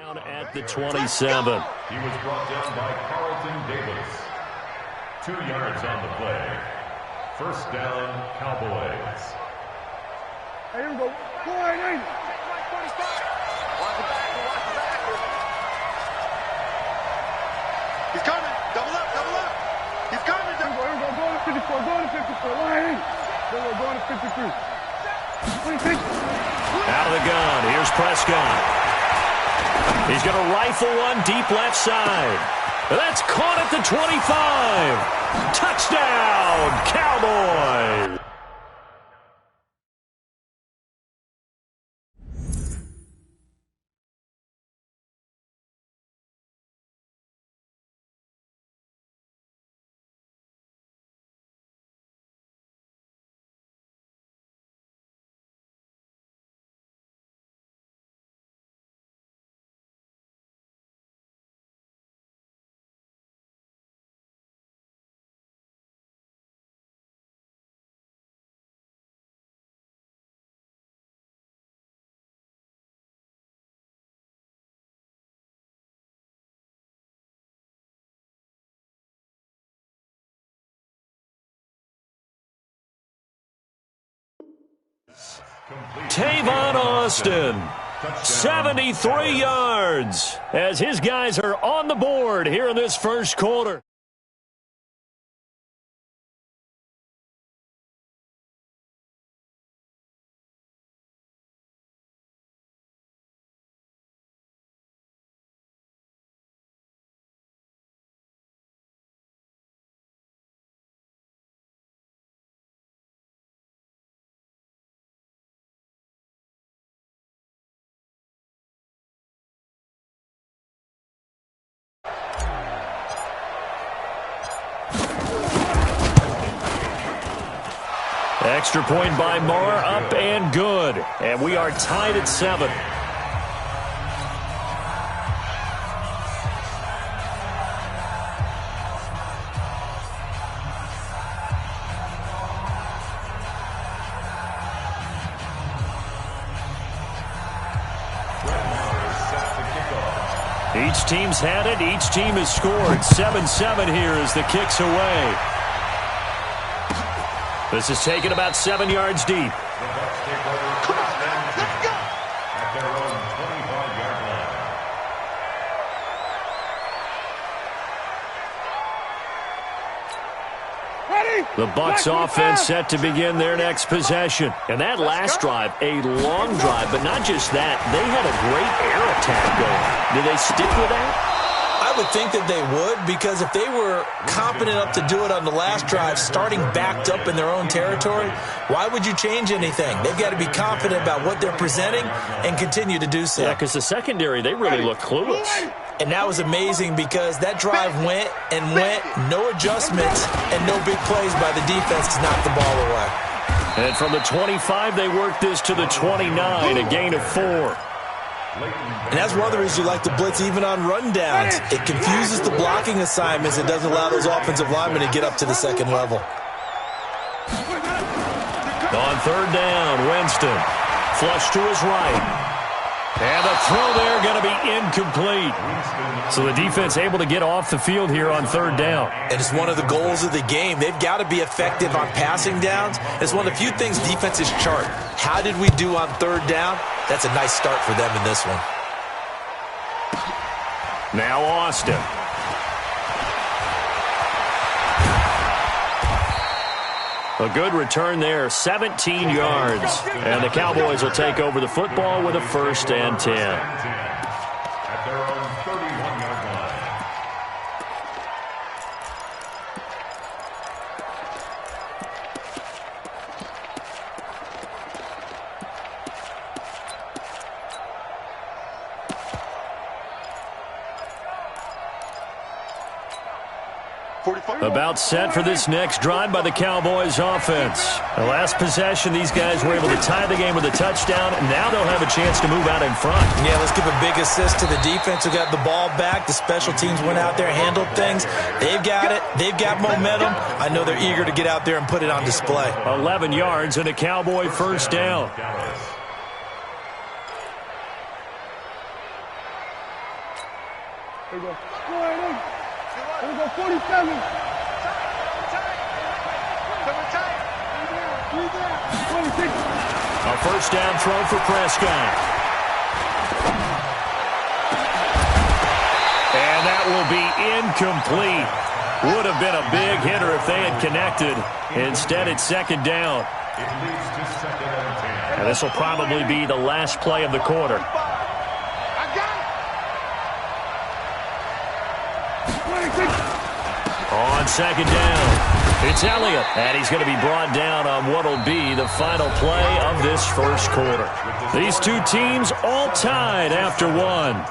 Down at the 27. He was brought down by Carlton Davis. 2 yards on the play. First down, Cowboys. Hey, here we go. Go ahead, He's coming. Double up, double up. He's coming. Here we go. Go to 54. Go to 54. Line. Go to 53. Out of the gun. Here's Prescott. He's going to rifle one deep left side. That's caught at the 25. Touchdown, Cowboys. Tavon Austin, 73 yards, as his guys are on the board here in this first quarter. Extra point by Marr, up and good. And we are tied at 7. Each team's had it. Each team has scored. 7-7 here as the kick's away. This is taken about 7 yards deep. Come on, let's go. At their own 25-yard line. Ready? The Bucs offense set to begin their next possession. And that last drive, a long drive, but not just that. They had a great air attack going. Do they stick with that? I would think that they would, because if they were competent enough to do it on the last drive, starting backed up in their own territory, why would you change anything? They've got to be confident about what they're presenting and continue to do so. Yeah, because the secondary, they really look clueless. And that was amazing because that drive went and went, no adjustments, and no big plays by the defense to knock the ball away. And from the 25, they worked this to the 29, a gain of 4. And that's one of the reasons you like to blitz even on rundowns. It confuses the blocking assignments. It doesn't allow those offensive linemen to get up to the second level. On third down, Winston. Flush to his right. And the throw there going to be incomplete. So the defense able to get off the field here on third down. And it's one of the goals of the game. They've got to be effective on passing downs. It's one of the few things defenses chart. How did we do on third down? That's a nice start for them in this one. Now Austin. A good return there, 17 yards. And the Cowboys will take over the football with a 1st and 10. At their own 31-yard line. About set for this next drive by the Cowboys offense. The last possession, these guys were able to tie the game with a touchdown, and now they'll have a chance to move out in front. Yeah, let's give a big assist to the defense who got the ball back. The special teams went out there, handled things. They've got it. They've got momentum. I know they're eager to get out there and put it on display. 11 yards and a Cowboy 1st down. Here we go. Here we go, 47. 26. A first down throw for Prescott. And that will be incomplete. Would have been a big hitter if they had connected. Instead, it's second down. And this will probably be the last play of the quarter. On second down, it's Elliott, and he's going to be brought down on what will be the final play of this first quarter. These two teams all tied after one.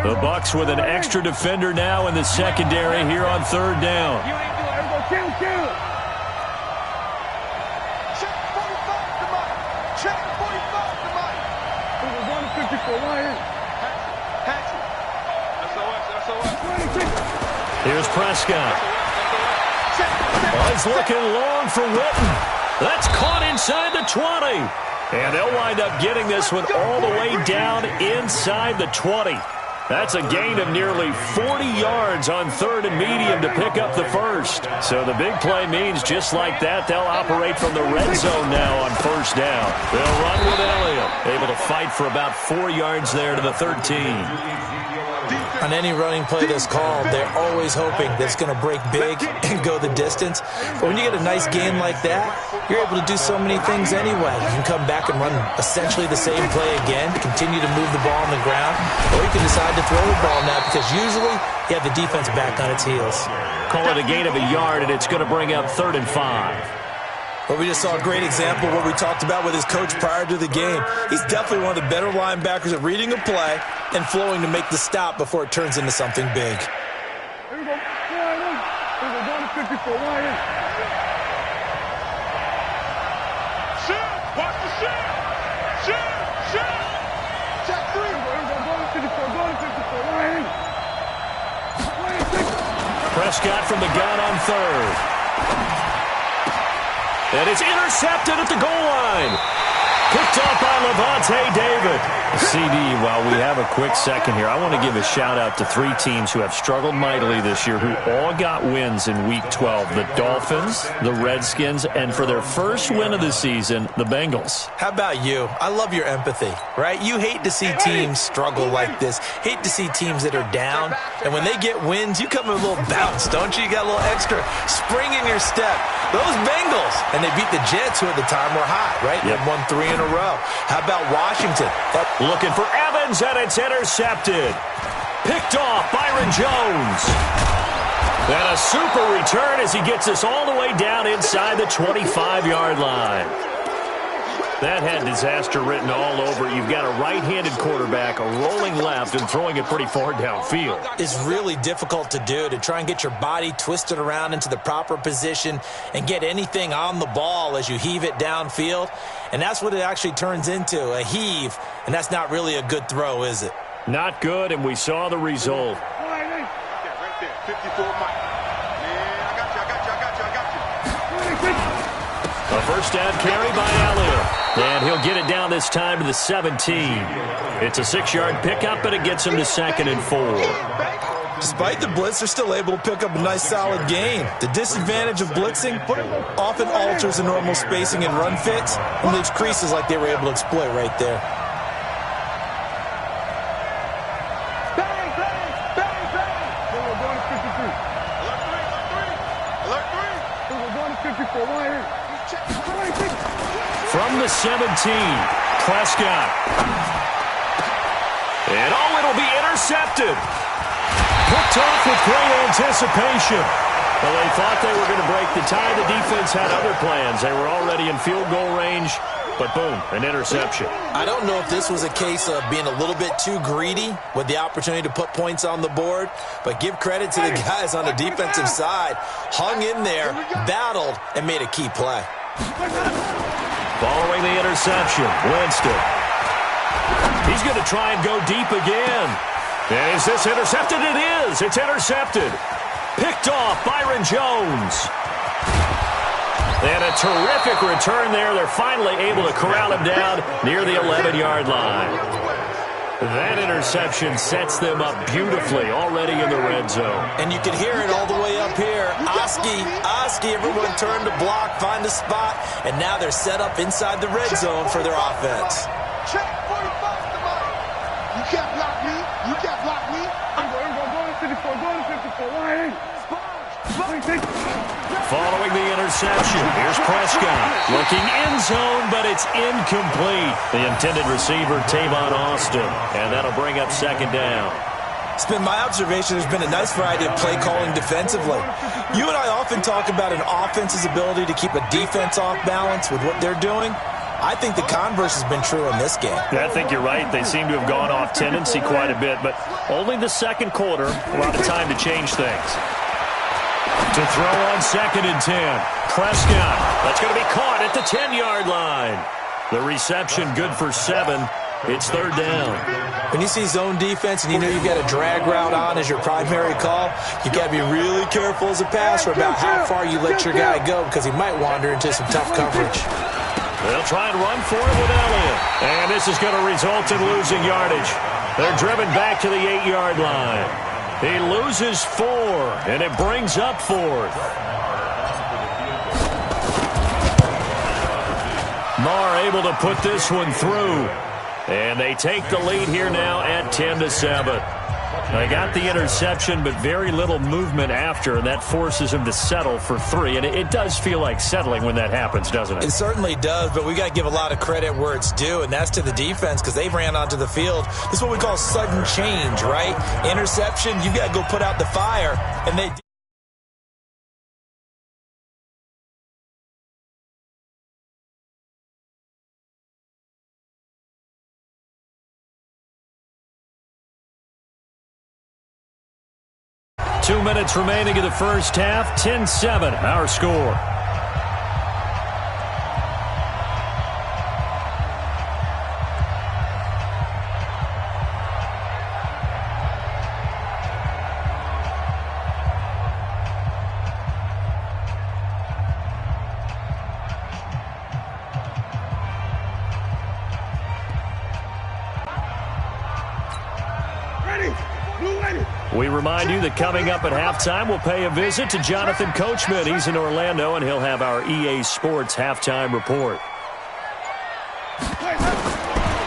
The Bucs with an extra defender now in the secondary here on third down. Here's Prescott. Oh, he's looking long for Witten. That's caught inside the 20. And they'll wind up getting this one all the way down inside the 20. That's a gain of nearly 40 yards on third and medium to pick up the first. So the big play means just like that, they'll operate from the red zone now on first down. They'll run with Elliott, able to fight for about 4 yards there to the 13. On any running play that's called, they're always hoping that it's going to break big and go the distance. But when you get a nice game like that, you're able to do so many things anyway. You can come back and run essentially the same play again, continue to move the ball on the ground, or you can decide to throw the ball now because usually you have the defense back on its heels. Call it a gain of a yard, and it's going to bring up 3rd and 5. But we just saw a great example of what we talked about with his coach prior to the game. He's definitely one of the better linebackers at reading a play and flowing to make the stop before it turns into something big. Here we go. Here we go. Down to 54. Shoot! Watch the shoot! Shoot! Check 3. Here we go. Down to 54. Down to 54. 26. Prescott from the gun on third. And it's intercepted at the goal line. Picked off by Levante David. CD, while we have a quick second here, I want to give a shout-out to 3 teams who have struggled mightily this year, who all got wins in Week 12. The Dolphins, the Redskins, and for their first win of the season, the Bengals. How about you? I love your empathy, right? You hate to see teams struggle like this. Hate to see teams that are down. And when they get wins, you come with a little bounce, don't you? You got a little extra spring in your step. Those Bengals, and they beat the Jets, who at the time were hot, right? They won 3 in a row. How about Washington? Looking for Evans, and it's intercepted. Picked off Byron Jones. And a super return as he gets us all the way down inside the 25-yard line. That had disaster written all over it. You've got a right-handed quarterback, a rolling left, and throwing it pretty far downfield. It's really difficult to do, to try and get your body twisted around into the proper position and get anything on the ball as you heave it downfield. And that's what it actually turns into, a heave. And that's not really a good throw, is it? Not good, and we saw the result. Right there, 54 Mike. Yeah, I got you. A first down carry by Elliott. And he'll get it down this time to the 17. It's a 6-yard pickup, and it gets him to 2nd and 4. Despite the blitz, they're still able to pick up a nice solid gain. The disadvantage of blitzing often alters the normal spacing and run fits and leaves creases like they were able to exploit right there. Bang, bang, bang, bang. Then we're going to 53. Alert 3. Then we're going to 54. Right here. 26. From the 17, Prescott. And it'll be intercepted. Picked off with great anticipation. Well, they thought they were going to break the tie. The defense had other plans. They were already in field goal range, but boom, an interception. I don't know if this was a case of being a little bit too greedy with the opportunity to put points on the board, but give credit to the guys on the defensive side. Hung in there, battled, and made a key play. Following the interception, Winston. He's going to try and go deep again. And is this intercepted? It is. It's intercepted. Picked off Byron Jones. And a terrific return there. They're finally able to corral him down near the 11-yard line. That interception sets them up beautifully already in the red zone. And you can hear it all the way up here. Oski, everyone turn to block, find a spot, and now they're set up inside the red zone for their offense. Check 45 to Mike. You can't block me. You can't block me. Following the interception, here's Prescott. Looking end zone, but it's incomplete. The intended receiver, Tavon Austin. And that'll bring up second down. It's been my observation there's been a nice variety of play calling defensively. You and I often talk about an offense's ability to keep a defense off balance with what they're doing. I think the converse has been true in this game. Yeah, I think you're right. They seem to have gone off tendency quite a bit, but only the second quarter, a lot of time to change things. To throw on 2nd and 10. Prescott. That's going to be caught at the 10-yard line. The reception good for 7. It's 3rd down. When you see zone defense and you know you've got a drag route on as your primary call, you got to be really careful as a passer about how far you let your guy go because he might wander into some tough coverage. They'll try and run for it with Elliott. And this is going to result in losing yardage. They're driven back to the 8-yard line. He loses 4, and it brings up 4th. Marr able to put this one through. And they take the lead here now at 10-7. They got the interception, but very little movement after, and that forces him to settle for 3. And it does feel like settling when that happens, doesn't it? It certainly does, but we got to give a lot of credit where it's due, and that's to the defense because they ran onto the field. This is what we call sudden change, right? Interception, you got to go put out the fire, and they 2 minutes remaining in the first half. 10-7, our score. We remind you that coming up at halftime, we'll pay a visit to Jonathan Coachman. He's in Orlando, and he'll have our EA Sports halftime report.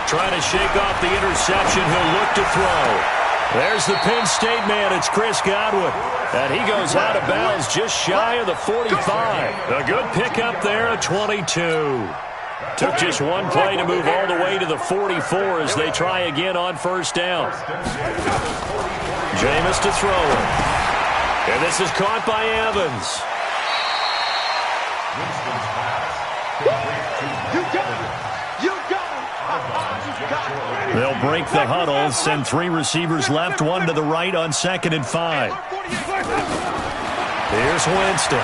Trying to shake off the interception. He'll look to throw. There's the Penn State man. It's Chris Godwin. And he goes out of bounds just shy of the 45. A good pickup there at 22. Took just one play to move all the way to the 44 as they try again on first down. Jameis to throw it. And this is caught by Evans. They'll break the huddle, send 3 receivers left, 1 to the right on 2nd and 5. Here's Winston.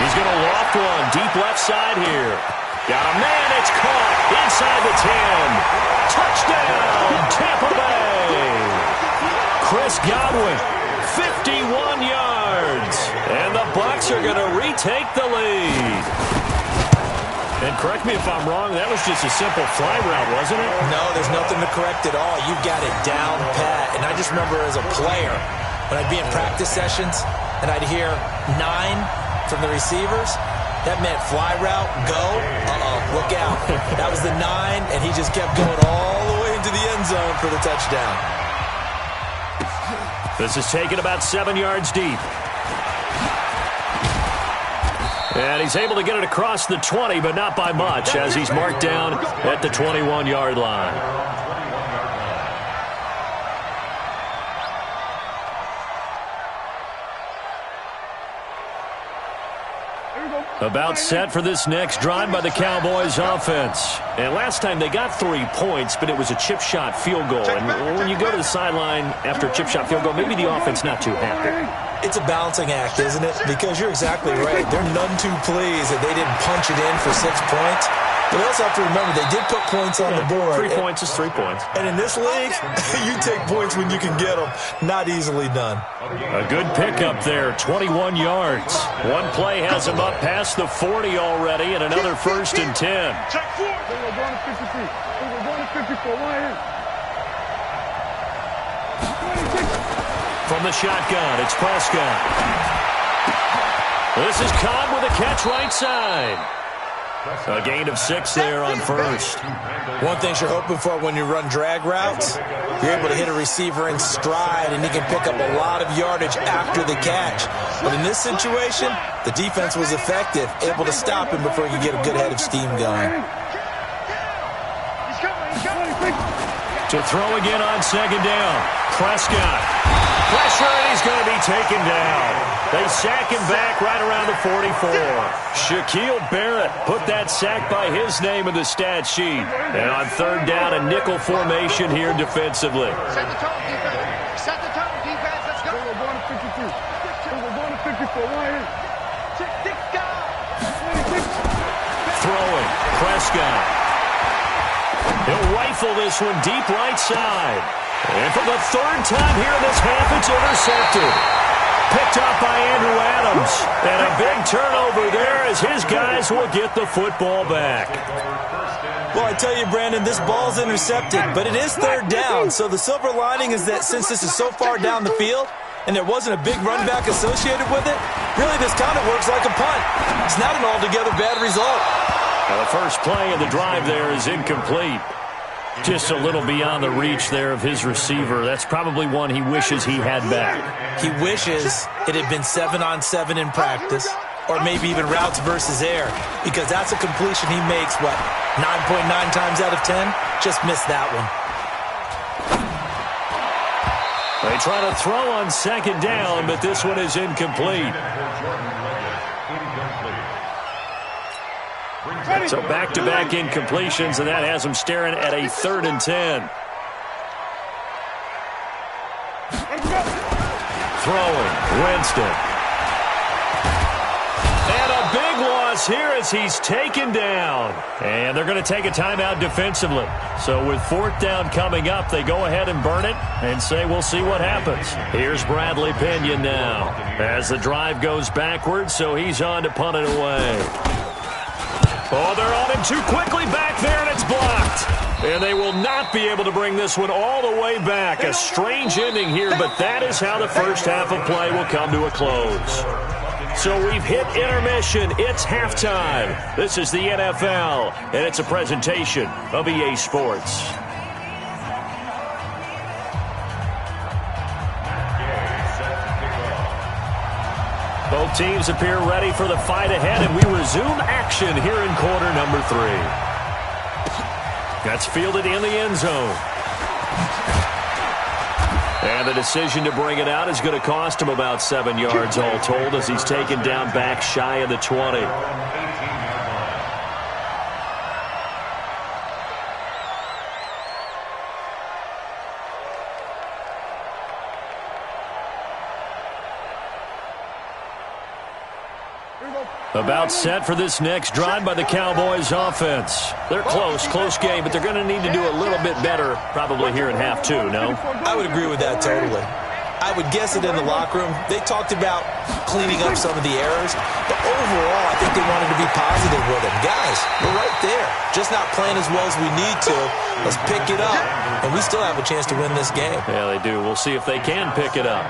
He's going to loft one deep left side here. Got a man, it's caught inside the 10. Touchdown, Tampa Bay. Chris Godwin, 51 yards. And the Bucs are going to retake the lead. And correct me if I'm wrong, that was just a simple fly route, wasn't it? No, there's nothing to correct at all. You've got it down pat. And I just remember as a player, when I'd be in practice sessions and I'd hear 9 from the receivers, that meant fly route, go, look out. That was the 9, and he just kept going all the way into the end zone for the touchdown. This is taken about 7 yards deep. And he's able to get it across the 20, but not by much, as he's marked down at the 21-yard line. About set for this next drive by the Cowboys offense. And last time they got 3 points, but it was a chip shot field goal. And when you go to the sideline after a chip shot field goal, maybe the offense not too happy. It's a balancing act, isn't it? Because you're exactly right. They're none too pleased that they didn't punch it in for 6 points. But you also have to remember, they did put points on the board. 3 points is 3 points. And in this league, you take points when you can get them. Not easily done. A good pickup there, 21 yards. One play has him up past the 40 already, and another 1st and 10. Check 4. We're going to 53. We're going to 54. Line in. 26. From the shotgun, it's Prescott. This is Cobb with a catch right side. A gain of 6 there on 1st. One thing you're hoping for when you run drag routes, you're able to hit a receiver in stride, and he can pick up a lot of yardage after the catch. But in this situation, the defense was effective, able to stop him before he could get a good head of steam going. To throw again on 2nd down. Prescott. Pressure, and he's going to be taken down. They sack him back right around the 44. Shaquille Barrett put that sack by his name in the stat sheet. And on 3rd down, a nickel formation here defensively. Set the tone, defense. Set the tone, defense. Let's go. We're going to 52. We're going to 54. Line in. 26. Throwing. Prescott. He'll rifle this one deep right side. And for the 3rd time here in this half, it's intercepted. Picked up by Andrew Adams. And a big turnover there as his guys will get the football back. Well, I tell you, Brandon, this ball's intercepted, but it is 3rd down. So the silver lining is that since this is so far down the field and there wasn't a big run back associated with it, really this kind of works like a punt. It's not an altogether bad result. Now the first play of the drive there is incomplete. Just a little beyond the reach there of his receiver. That's probably one he wishes he had back. He wishes it had been 7-on-7 in practice, or maybe even routes versus air, because that's a completion he makes, 9.9 times out of 10? Just missed that one. They try to throw on 2nd down, but this one is incomplete. So back-to-back incompletions, and that has him staring at a 3rd and 10. Throwing, Winston. And a big loss here as he's taken down. And they're going to take a timeout defensively. So with 4th down coming up, they go ahead and burn it and say we'll see what happens. Here's Bradley Pinion now as the drive goes backwards, so he's on to punt it away. Oh, they're on him too quickly back there, and it's blocked. And they will not be able to bring this one all the way back. A strange ending here, but that is how the first half of play will come to a close. So we've hit intermission. It's halftime. This is the NFL, and it's a presentation of EA Sports. Both teams appear ready for the fight ahead, and we resume action here in quarter number 3. That's fielded in the end zone. And the decision to bring it out is going to cost him about 7 yards all told as he's taken down back shy of the 20. About set for this next drive by the Cowboys offense. They're close game, but they're going to need to do a little bit better probably here in half 2, no? I would agree with that totally. I would guess it in the locker room. They talked about cleaning up some of the errors, but overall, I think they wanted to be positive with them. Guys, we're right there. Just not playing as well as we need to. Let's pick it up, and we still have a chance to win this game. Yeah, they do. We'll see if they can pick it up.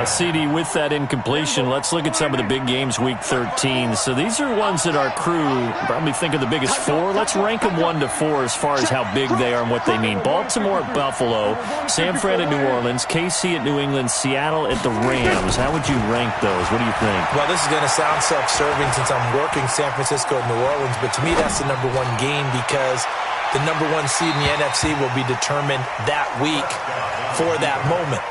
CD, with that incompletion, let's look at some of the big games week 13. So these are ones that our crew probably think are the biggest 4. Let's rank them 1 to 4 as far as how big they are and what they mean. Baltimore at Buffalo, San Fran at New Orleans, KC at New England, Seattle at the Rams. How would you rank those? What do you think? Well, this is going to sound self-serving since I'm working San Francisco and New Orleans, but to me that's the number 1 game because the number 1 seed in the NFC will be determined that week for that moment.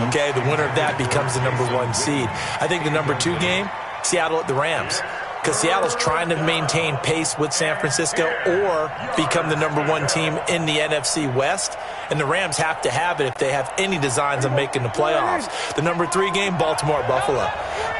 Okay, the winner of that becomes the number 1 seed. I think the number 2 game, Seattle at the Rams. because Seattle's trying to maintain pace with San Francisco or become the #1 team in the NFC West. And the Rams have to have it if they have any designs of making the playoffs. The #3 game, Baltimore-Buffalo.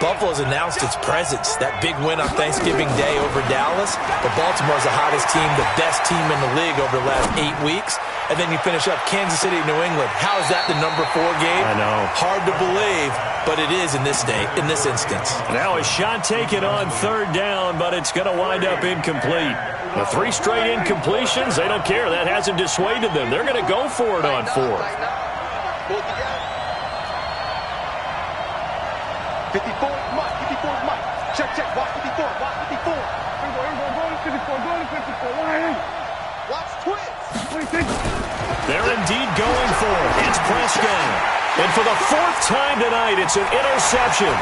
Buffalo's announced its presence, that big win on Thanksgiving Day over Dallas. But Baltimore's the hottest team, the best team in the league over the last 8 weeks. And then you finish up Kansas City, New England. How is that the #4 game? I know. Hard to believe, but it is in this instance. Now a shot taken on 3rd down, but it's going to wind up incomplete. The 3 straight incompletions, they don't care. That hasn't dissuaded them. They're going to go for it on 4th. 54, Mike. 54, Mike. Check. Watch 54. Watch 54. Go to 54. Go to 54. Line. Watch twins. They're indeed going for it. It's Prescott. And for the 4th time tonight, it's an interception.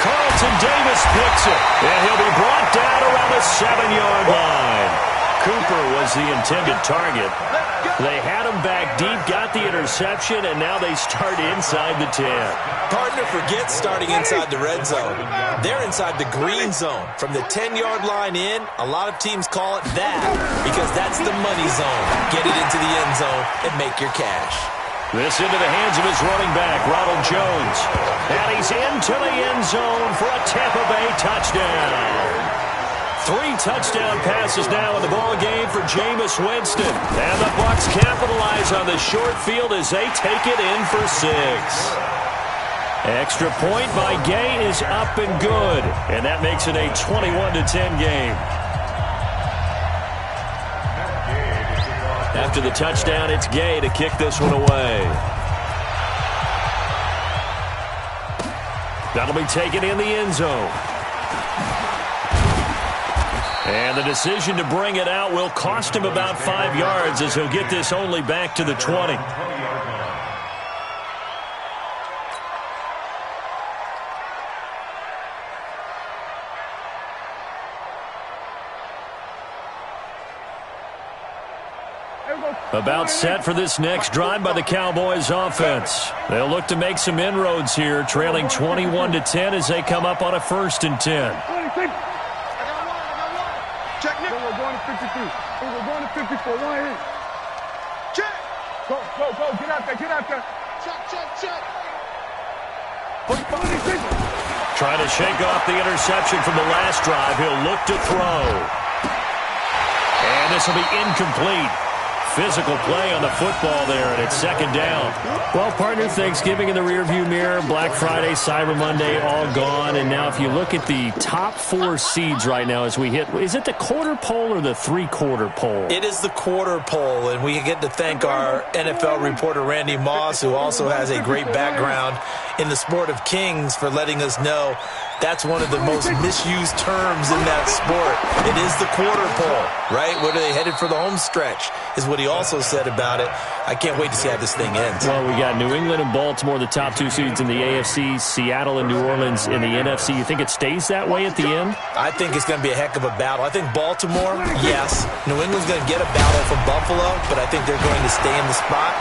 Carlton Davis picks it. And he'll be brought down around the 7-yard line. Cooper was the intended target. They had him back deep, got the interception, and now they start inside the 10. Partner forgets starting inside the red zone. They're inside the green zone. From the 10-yard line in, a lot of teams call it that because that's the money zone. Get it into the end zone and make your cash. This into the hands of his running back, Ronald Jones. And he's into the end zone for a Tampa Bay touchdown. 3 touchdown passes now in the ball game for Jameis Winston. And the Bucs capitalize on the short field as they take it in for 6. Extra point by Gay is up and good. And that makes it a 21-10 game. After the touchdown, it's Gay to kick this one away. That'll be taken in the end zone. And the decision to bring it out will cost him about 5 yards as he'll get this only back to the 20. About set for this next drive by the Cowboys offense. They'll look to make some inroads here, trailing 21-10 as they come up on a 1st and 10. Check, Nick. We're going to 53. We're going to 54. Line in. Check. Go. Get out there. Check. 46. Trying to shake off the interception from the last drive. He'll look to throw. And this will be incomplete. Physical play on the football there, and it's 2nd down. Well, partner, Thanksgiving in the rearview mirror, Black Friday, Cyber Monday, all gone. And now if you look at the top 4 seeds right now as we hit, is it the quarter pole or the 3/4 pole? It is the quarter pole, and we get to thank our NFL reporter, Randy Moss, who also has a great background in the sport of kings, for letting us know that's one of the most misused terms in that sport. It is the quarter pole, right? Where are they headed for the home stretch is what he also said about it. I can't wait to see how this thing ends. Well, we got New England and Baltimore, the top 2 seeds in the AFC, Seattle and New Orleans in the NFC. You think it stays that way at the end? I think it's going to be a heck of a battle. I think Baltimore, yes. New England's going to get a battle from Buffalo, but I think they're going to stay in the spot.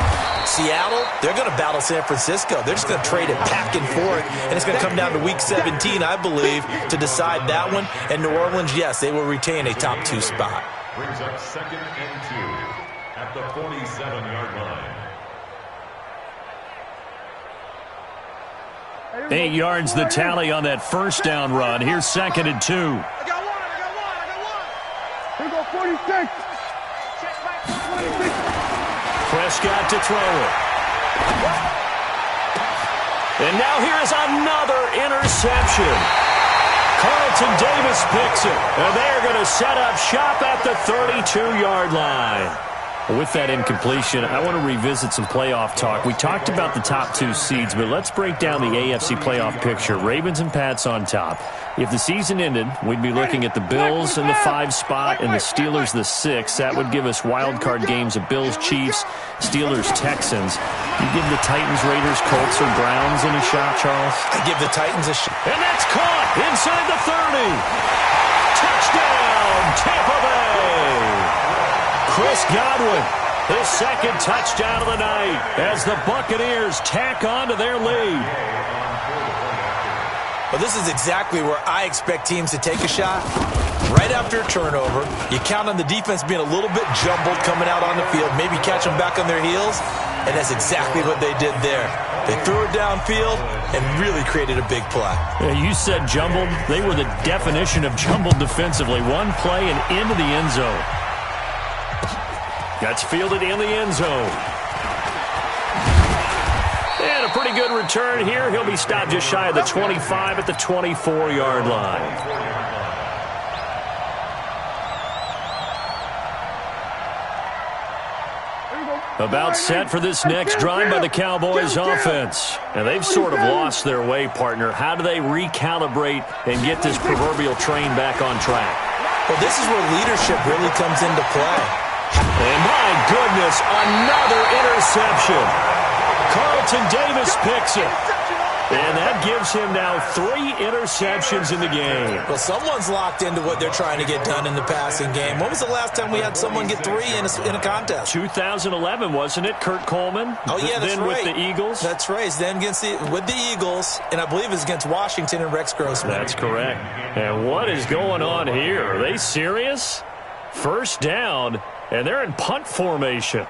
Seattle, they're going to battle San Francisco. They're just going to trade it back and forth, and it's going to come down to Week 17, I believe, to decide that one. And New Orleans, yes, they will retain a top 2 spot. Brings up 2nd and 2 at the 47-yard line. 8 yards the tally on that 1st down run. Here's 2nd and 2. I got one. Here go 46. Check back. 26. Prescott to throw it. And now here is another interception. Carlton Davis picks it. And they're going to set up shop at the 32-yard line. With that incompletion, I want to revisit some playoff talk. We talked about the top 2 seeds, but let's break down the AFC playoff picture. Ravens and Pats on top. If the season ended, we'd be looking at the Bills in the 5 spot and the Steelers the 6. That would give us wild card games of Bills, Chiefs, Steelers, Texans. You give the Titans, Raiders, Colts, or Browns any shot, Charles? I give the Titans a shot. And that's caught inside the 30. Touchdown, Tampa Bay. Chris Godwin, his 2nd touchdown of the night as the Buccaneers tack on to their lead. Well, this is exactly where I expect teams to take a shot. Right after a turnover, you count on the defense being a little bit jumbled coming out on the field, maybe catch them back on their heels, and that's exactly what they did there. They threw it downfield and really created a big play. Yeah, you said jumbled. They were the definition of jumbled defensively. One play and into the end zone. That's fielded in the end zone. And a pretty good return here. He'll be stopped just shy of the 25 at the 24-yard line. About set for this next drive by the Cowboys offense. And they've sort of lost their way, partner. How do they recalibrate and get this proverbial train back on track? Well, this is where leadership really comes into play. And my goodness, another interception. Carlton Davis picks it. And that gives him now 3 interceptions in the game. Well, someone's locked into what they're trying to get done in the passing game. When was the last time we had someone get 3 in a contest? 2011, wasn't it? Kurt Coleman? Oh, yeah, that's then right. With the Eagles? That's right. Then with the Eagles, and I believe it's against Washington and Rex Grossman. That's correct. And what is going on here? Are they serious? First down, and they're in punt formation.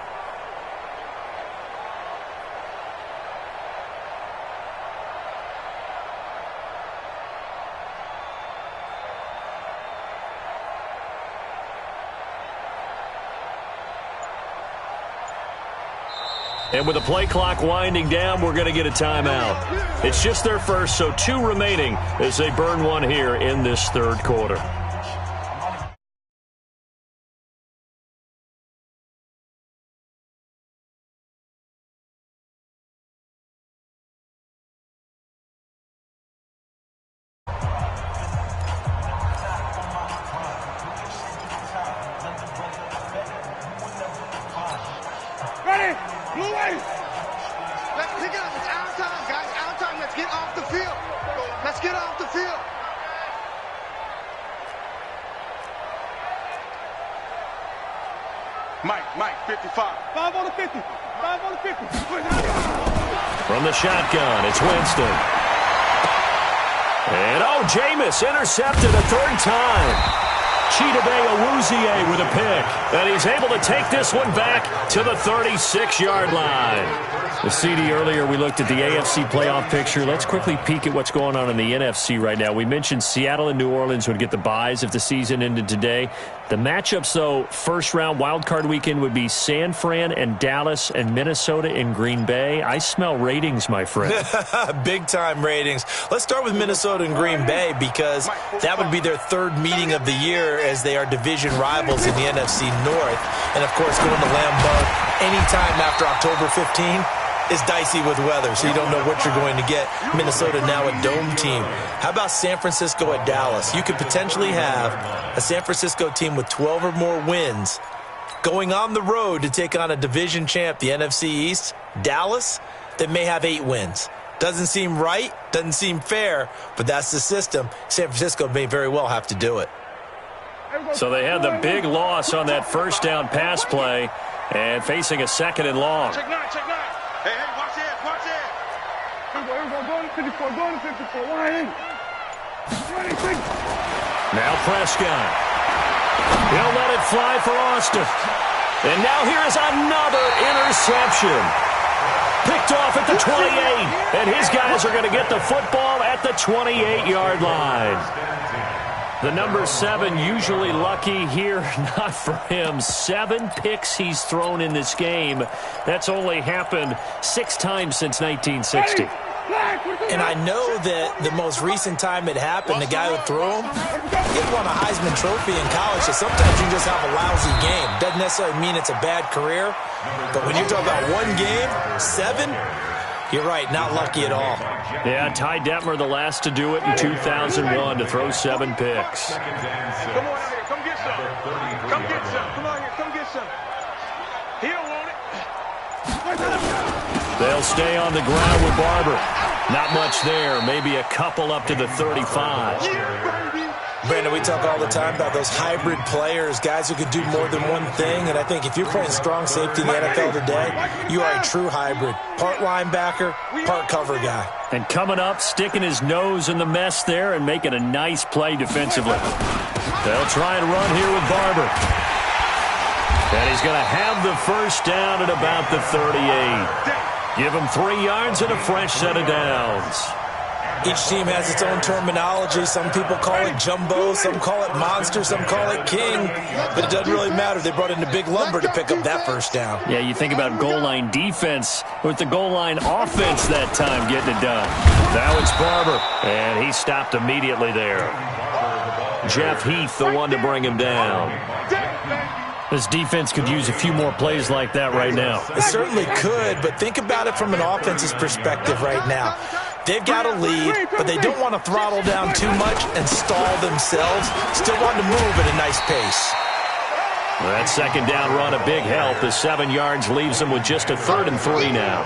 And with the play clock winding down, we're going to get a timeout. It's just their first, so 2 remaining as they burn one here in this third quarter. Ready? Blue wave. Let's pick it up. It's our time, guys. Our time. Let's get off the field. Let's get off the field. Mike, 55. 5 on the 50. 5 on the 50. From the shotgun, it's Winston. And, Jameis intercepted a 3rd time. Chidobe Awuzie with a pick. And he's able to take this one back to the 36-yard line. The CD earlier, we looked at the AFC playoff picture. Let's quickly peek at what's going on in the NFC right now. We mentioned Seattle and New Orleans would get the byes if the season ended today. The matchups, though, first round wildcard weekend would be San Fran and Dallas and Minnesota and Green Bay. I smell ratings, my friend. Big-time ratings. Let's start with Minnesota and Green Bay because that would be their 3rd meeting of the year as they are division rivals in the NFC North. And, of course, going to Lambeau anytime after October 15 is dicey with weather, so you don't know what you're going to get. Minnesota now a dome team. How about San Francisco at Dallas? You could potentially have a San Francisco team with 12 or more wins going on the road to take on a division champ, the NFC East, Dallas, that may have 8 wins. Doesn't seem right, doesn't seem fair, but that's the system. San Francisco may very well have to do it. So they had the big loss on that first down pass play and facing a 2nd and long. Check 9. Hey, watch it. Here we go. Going to 54. Going to 54. Line in. 26. Now Prescott. He'll let it fly for Austin. And now here is another interception. Picked off at the 28. And his guys are going to get the football at the 28-yard line. The number 7 usually lucky here, not for him. 7 picks he's thrown in this game. That's only happened 6 times since 1960. And I know that the most recent time it happened, the guy who threw him, he won a Heisman Trophy in college, so sometimes you just have a lousy game. Doesn't necessarily mean it's a bad career, but when you're talking about 1 game, 7, you're right, not lucky at all. Yeah, Ty Detmer, the last to do it in 2001, to throw 7 picks. Come on out here. Come get some. Come get some. Come on here. Come get some. He don't want it. They'll stay on the ground with Barber. Not much there. Maybe a couple up to the 35. Yeah, baby. Brandon, we talk all the time about those hybrid players, guys who can do more than one thing, and I think if you're playing strong safety in the NFL today, you are a true hybrid. Part linebacker, part cover guy. And coming up, sticking his nose in the mess there and making a nice play defensively. They'll try and run here with Barber. And he's going to have the first down at about the 38. Give him 3 yards and a fresh set of downs. Each team has its own terminology. Some people call it jumbo, some call it monster, some call it king. But it doesn't really matter. They brought in the big lumber to pick up that first down. Yeah, you think about goal line defense with the goal line offense that time getting it done. Now it's Barber, and he stopped immediately there. Jeff Heath, the one to bring him down. This defense could use a few more plays like that right now. It certainly could, but think about it from an offense's perspective right now. They've got a lead, but they don't want to throttle down too much and stall themselves. Still want to move at a nice pace. That second down run, a big help. The 7 yards leaves them with just a 3rd and 3 now.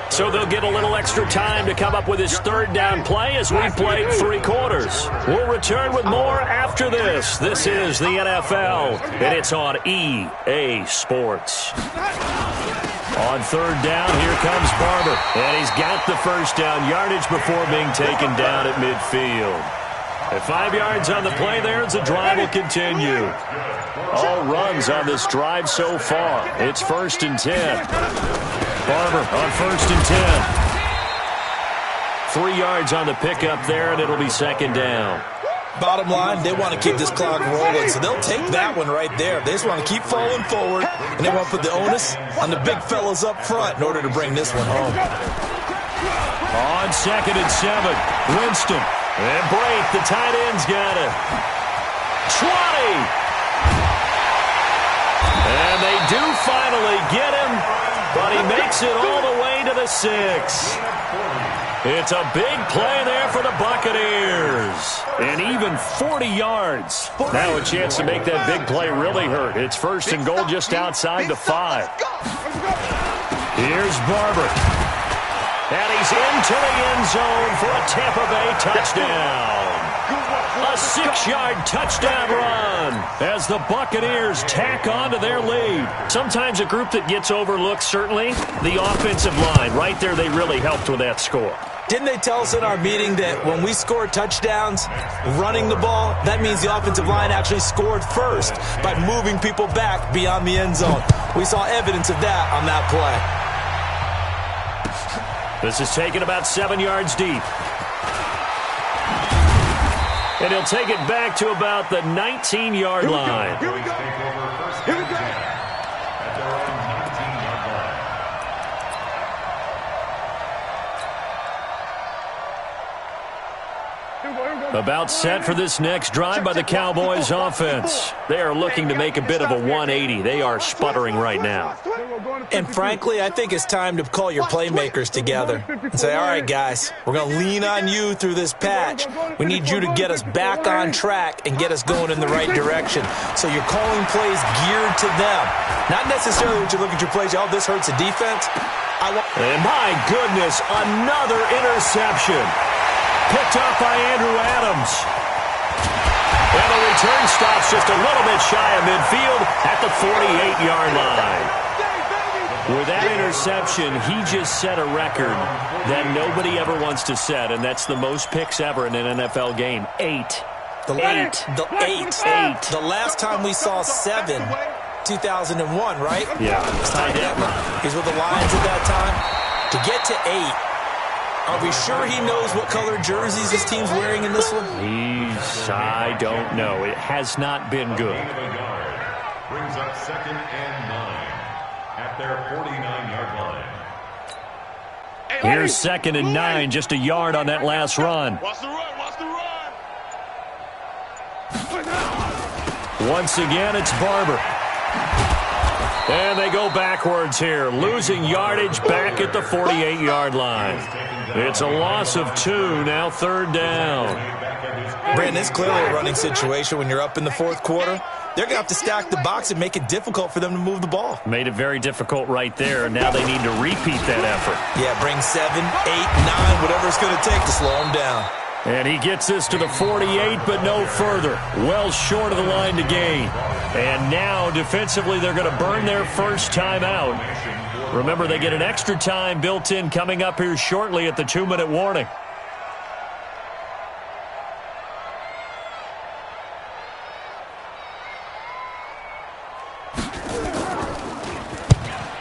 So they'll get a little extra time to come up with his 3rd down play as we've played 3 quarters. We'll return with more after this. This is the NFL, and it's on EA Sports. On 3rd down, here comes Barber. And he's got the first down yardage before being taken down at midfield. At 5 yards on the play there, the drive will continue. All runs on this drive so far. It's 1st and 10. Barber on 1st and 10. 3 yards on the pickup there, and it'll be 2nd down. Bottom line, they want to keep this clock rolling, so they'll take that one right there. They just want to keep falling forward, and they want to put the onus on the big fellas up front in order to bring this one home. On 2nd and 7, Winston. And Brake, the tight end's got it. 20. And they do finally get him, but he makes it all the way to the 6. It's a big play there for the Buccaneers. And even 40 yards. Now a chance to make that big play really hurt. It's 1st and goal just outside the 5. Here's Barber. And he's into the end zone for a Tampa Bay touchdown. A 6-yard touchdown run as the Buccaneers tack on to their lead. Sometimes a group that gets overlooked, certainly, the offensive line. Right there, they really helped with that score. Didn't they tell us in our meeting that when we score touchdowns running the ball, that means the offensive line actually scored first by moving people back beyond the end zone? We saw evidence of that on that play. This is taken about 7 yards deep. And he'll take it back to about the 19-yard line. Here we go. Here we go. About set for this next drive by the Cowboys offense. They are looking to make a bit of a 180. They are sputtering right now. And frankly, I think it's time to call your playmakers together and say, all right, guys, we're going to lean on you through this patch. We need you to get us back on track and get us going in the right direction. So you're calling plays geared to them. Not necessarily what you look at your plays, oh, this hurts the defense. And my goodness, another interception. Picked off by Andrew Adams. And the return stops just a little bit shy of midfield at the 48-yard line. With that interception, he just set a record that nobody ever wants to set, and that's the most picks ever in an NFL game. 8. The last time we saw 7, 2001, right? Yeah. He's with the Lions at that time. To get to 8. Are we sure he knows what color jerseys his team's wearing in this one? I don't know. It has not been good. Brings up 2nd and 9 at their 49-yard line. Here's 2nd and 9, just a yard on that last run. Watch the run, watch the run. Once again, it's Barber. And they go backwards here, losing yardage back at the 48-yard line. It's a loss of 2, now 3rd down. Brandon, it's clearly a running situation when you're up in the 4th quarter. they're going to have to stack the box and make it difficult for them to move the ball. Made it very difficult right there. Now they need to repeat that effort. Yeah, bring 7, 8, 9, whatever it's going to take to slow them down. And he gets this to the 48, but no further. Well short of the line to gain. And now, defensively, they're going to burn their first timeout. Remember, they get an extra time built in coming up here shortly at the 2-minute warning.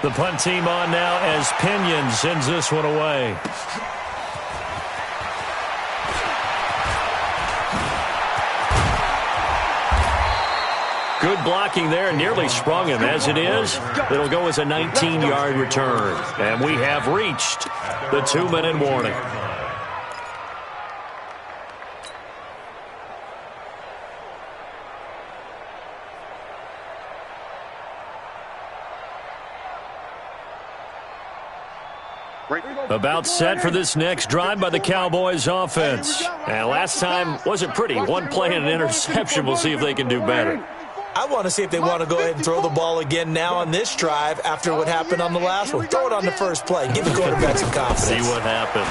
The punt team on now as Pinion sends this one away. Good blocking there, nearly sprung him. As it is, it'll go as a 19-yard return. And we have reached the 2-minute warning. About set for this next drive by the Cowboys offense. And last time wasn't pretty. One play and an interception. We'll see if they can do better. I want to see if they want to go ahead and throw the ball again now on this drive after what happened on the last one. Throw it on the first play. Give the quarterback some confidence. See what happens.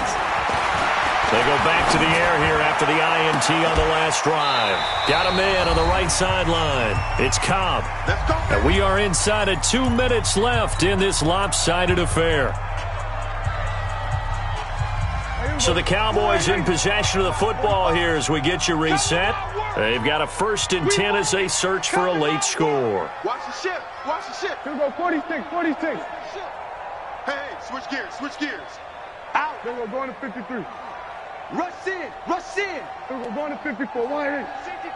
They go back to the air here after the INT on the last drive. Got him in on the right sideline. It's Cobb. And we are inside of 2 minutes left in this lopsided affair. So the Cowboys in possession of the football here as we get you reset. They've got a 1st and 10 as they search for a late score. Watch the ship. Watch the ship. Here we go, 46, 46. Hey, switch gears. Switch gears. Out. Here we go, going to 53. Rush in. Rush in. Here we go, going to 54. Wide in.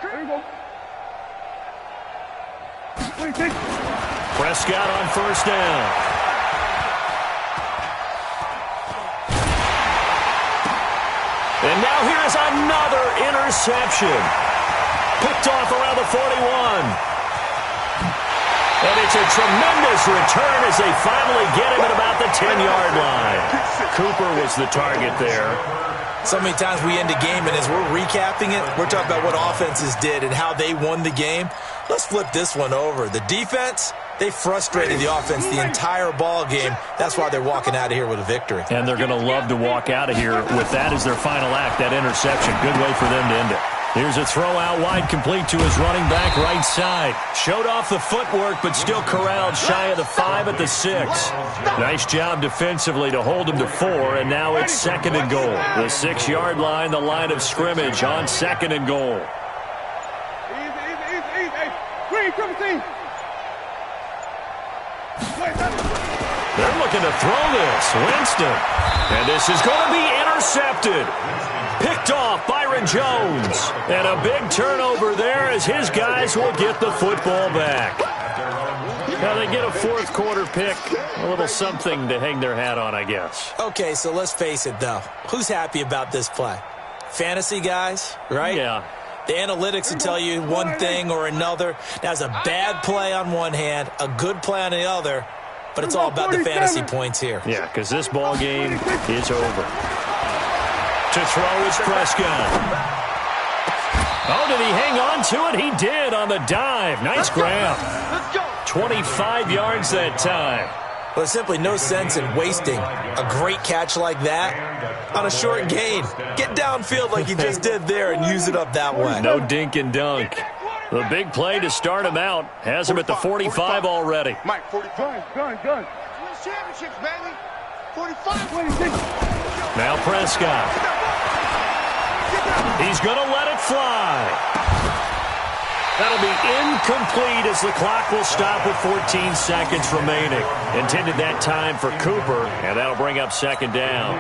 Here we go. 26. Prescott on 1st down. And now here is another interception. Picked off around the 41. And it's a tremendous return as they finally get him at about the 10-yard line. Cooper was the target there. So many times we end a game, and as we're recapping it, we're talking about what offenses did and how they won the game. Let's flip this one over. The defense, they frustrated the offense the entire ball game. That's why they're walking out of here with a victory. And they're going to love to walk out of here with that as their final act, that interception. Good way for them to end it. Here's a throw out wide, complete to his running back right side. Showed off the footwork, but still corralled shy of the 5 at the 6. Nice job defensively to hold him to 4, and now it's 2nd and goal. The 6-yard line, the line of scrimmage on 2nd and goal. Easy. Green, 17. They're looking to throw this. Winston. And this is going to be intercepted. Picked off Byron Jones. And a big turnover there as his guys will get the football back. Now they get a 4th quarter pick. A little something to hang their hat on, I guess. Okay, so let's face it, though. Who's happy about this play? Fantasy guys, right? Yeah. The analytics will tell you one thing or another. That's a bad play on one hand, a good play on the other, but it's all about the fantasy points here. Yeah, because this ball game is over. To throw is Prescott. Oh, did he hang on to it? He did on the dive. Nice grab. 25 yards that time. Well, there's simply no sense in wasting a great catch like that on a short gain. Get downfield like you just did there and use it up that way. No dink and dunk. The big play to start him out has him at the 45 already. Mike, 45. Gun. Win championships, baby. 45. 26. Now Prescott. He's going to let it fly. That'll be incomplete as the clock will stop with 14 seconds remaining. Intended that time for Cooper, and that'll bring up 2nd down.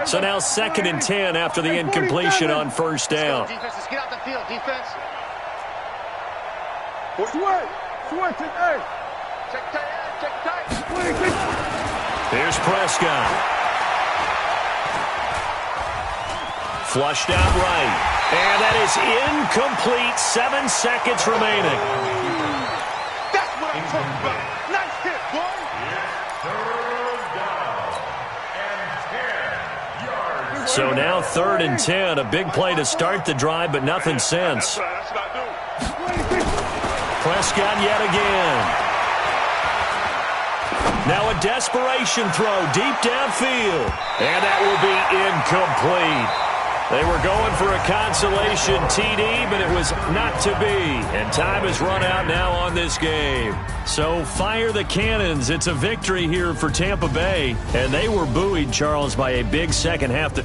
So now 2nd and 10 after the incompletion on 1st down. Defense, let's get out the field, defense. Switch it, hey. Check tight. 26. Here's Prescott. Flushed out right. And that is incomplete. 7 seconds remaining. That's what I'm talking about. Nice hit, boy. Third down and 10 yards. So now 3rd and 10. A big play to start the drive, but nothing since. That's what I do. Prescott yet again. Now a desperation throw deep downfield. And that will be incomplete. They were going for a consolation TD, but it was not to be. And time has run out now on this game. So fire the cannons. It's a victory here for Tampa Bay. And they were buoyed, Charles, by a big second half.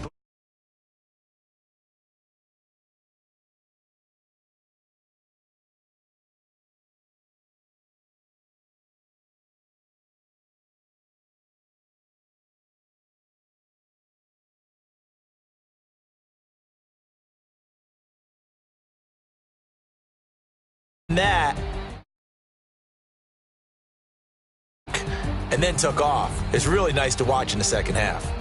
That and then took off. It's really nice to watch in the second half.